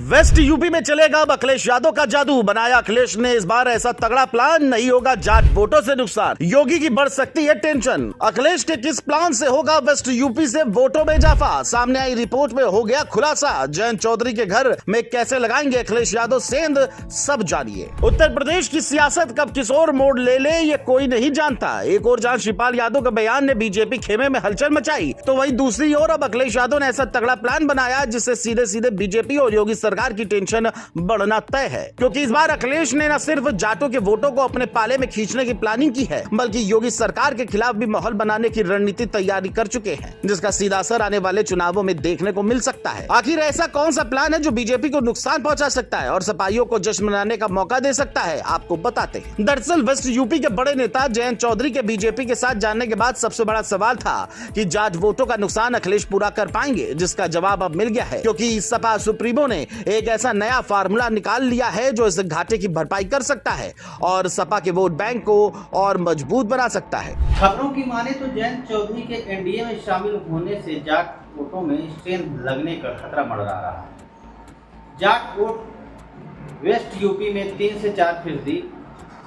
West UP में चलेगा अब अखिलेश यादव का जादू। बनाया अखिलेश ने इस बार ऐसा तगड़ा प्लान, नहीं होगा जाट वोटों से नुकसान। योगी की बढ़ सकती है टेंशन। अखिलेश के किस प्लान से होगा वेस्ट यूपी से वोटों में इजाफा। सामने आई रिपोर्ट में हो गया खुलासा। जयंत चौधरी के घर में कैसे लगाएंगे अखिलेश यादव सेंध, सब जानिए। उत्तर प्रदेश की सियासत कब किस ओर मोड़ ले ये कोई नहीं जानता। एक और जहां शिवपाल यादव के बयान ने बीजेपी खेमे में हलचल मचाई, तो वहीं दूसरी ओर अब अखिलेश यादव ने ऐसा तगड़ा प्लान बनाया जिससे सीधे सीधे बीजेपी और योगी सरकार की टेंशन बढ़ना तय है। क्योंकि इस बार अखिलेश ने न सिर्फ जाटों के वोटों को अपने पाले में खींचने की प्लानिंग की है, बल्कि योगी सरकार के खिलाफ भी माहौल बनाने की रणनीति तैयारी कर चुके हैं, जिसका सीधा असर आने वाले चुनावों में देखने को मिल सकता है। आखिर ऐसा कौन सा प्लान है जो बीजेपी को नुकसान पहुंचा सकता है और सपाइयों को जश्न मनाने का मौका दे सकता है, आपको बताते हैं। दरअसल वेस्ट यूपी के बड़े नेता जयंत चौधरी के बीजेपी के साथ जाने के बाद सबसे बड़ा सवाल था कि जाट वोटों का नुकसान अखिलेश पूरा कर पाएंगे, जिसका जवाब अब मिल गया है। क्योंकि सपा सुप्रीमो ने एक ऐसा नया फार्मूला निकाल लिया है जो इस घाटे की भरपाई कर सकता है और सपा के वोट बैंक को और मजबूत बना सकता है। खबरों की माने तो जयंत चौधरी के एनडीए में शामिल होने से जाट वोटों में स्ट्रेंथ लगने का खतरा मंडरा रहा है। जाट वोट वेस्ट यूपी में 3 से 4%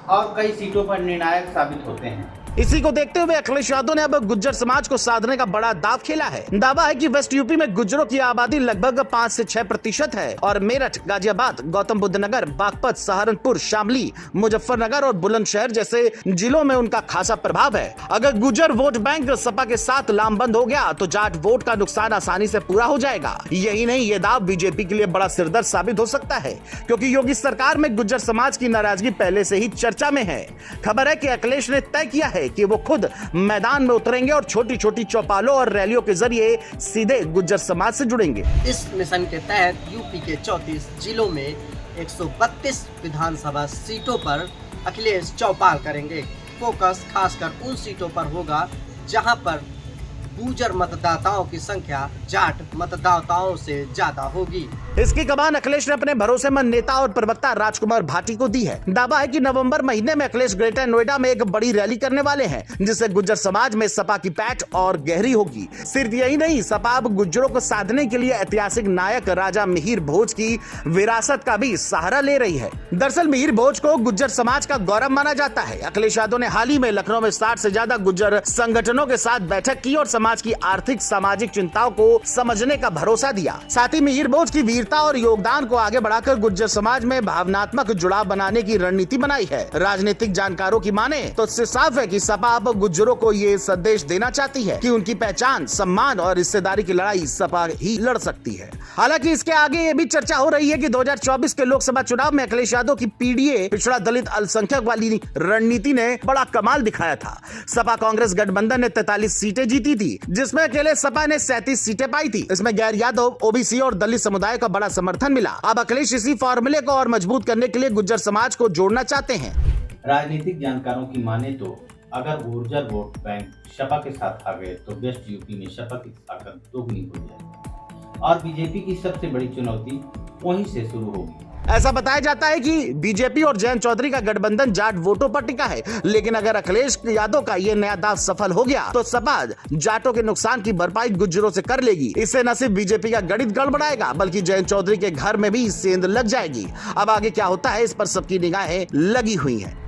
और कई सीटों पर निर्णायक साबित होते हैं। इसी को देखते हुए अखिलेश यादव ने अब गुज्जर समाज को साधने का बड़ा दाव खेला है। दावा है कि वेस्ट यूपी में गुज्जरों की आबादी लगभग 5 से 6% है और मेरठ, गाजियाबाद, गौतम बुद्ध नगर, बागपत, सहारनपुर, शामली, मुजफ्फरनगर और बुलंदशहर जैसे जिलों में उनका खासा प्रभाव है। अगर गुज्जर वोट बैंक सपा के साथ लामबंद हो गया तो जाट वोट का नुकसान आसानी से पूरा हो जाएगा। यही नहीं, ये दाव बीजेपी के लिए बड़ा सिरदर्द साबित हो सकता है, क्योंकि योगी सरकार में गुज्जर समाज की नाराजगी पहले से ही चर्चा में है। खबर है कि अखिलेश ने तय किया है कि वो खुद मैदान में उतरेंगे और छोटी छोटी चौपालों और रैलियों के जरिए सीधे गुज्जर समाज से जुड़ेंगे। इस मिशन के तहत यूपी के 34 जिलों में 132 विधानसभा सीटों पर अखिलेश चौपाल करेंगे। फोकस खासकर उन सीटों पर होगा जहां पर गुर्जर मतदाताओं की संख्या जाट मतदाताओं से ज्यादा होगी। इसकी कमान अखिलेश ने अपने भरोसेमंद नेता और प्रवक्ता राजकुमार भाटी को दी है। दावा है कि नवंबर महीने में अखिलेश ग्रेटर नोएडा में एक बड़ी रैली करने वाले हैं, जिससे गुज्जर समाज में सपा की पैठ और गहरी होगी। सिर्फ यही नहीं, सपा अब गुज्जरों को साधने के लिए ऐतिहासिक नायक राजा मिहिर भोज की विरासत का भी सहारा ले रही है। दरअसल मिहिर भोज को गुज्जर समाज का गौरव माना जाता है। अखिलेश यादव ने हाल ही में लखनऊ में 60 से ज्यादा गुज्जर संगठनों के साथ बैठक की और समाज की आर्थिक सामाजिक चिंताओं को समझने का भरोसा दिया। साथ ही मिहिर भोज की वीरता और योगदान को आगे बढ़ाकर गुज्जर समाज में भावनात्मक जुड़ाव बनाने की रणनीति बनाई है। राजनीतिक जानकारों की माने तो इससे साफ है कि सपा अब गुज्जरों को ये संदेश देना चाहती है कि उनकी पहचान, सम्मान और हिस्सेदारी की लड़ाई सपा ही लड़ सकती है। हालांकि इसके आगे ये भी चर्चा हो रही है कि 2024 के लोकसभा चुनाव में अखिलेश यादव की पीडीए पिछड़ा दलित अल्पसंख्यक वाली रणनीति ने बड़ा कमाल दिखाया था। सपा कांग्रेस गठबंधन ने 43 सीटें जीती थी, जिसमें अकेले सपा ने 37 सीटें पाई थी। इसमें गैर यादव, ओबीसी और दलित समुदाय का बड़ा समर्थन मिला। अब अखिलेश इसी फॉर्मूले को और मजबूत करने के लिए गुज्जर समाज को जोड़ना चाहते हैं। राजनीतिक जानकारों की माने तो अगर गुर्जर वोट बैंक सपा के साथ आ गए तो वेस्ट यूपी में सपा की ताकत दोगुनी हो जाएगी और बीजेपी की सबसे बड़ी चुनौती वहीं से शुरू होगी। ऐसा बताया जाता है कि बीजेपी और जयंत चौधरी का गठबंधन जाट वोटों पर टिका है, लेकिन अगर अखिलेश यादव का ये नया दाव सफल हो गया तो सपा जाटों के नुकसान की भरपाई गुज्जरों से कर लेगी। इससे न सिर्फ बीजेपी का गणित गड़बड़ाएगा, बल्कि जयंत चौधरी के घर में भी सेंध लग जाएगी। अब आगे क्या होता है, इस पर सबकी निगाहें लगी हुई हैं।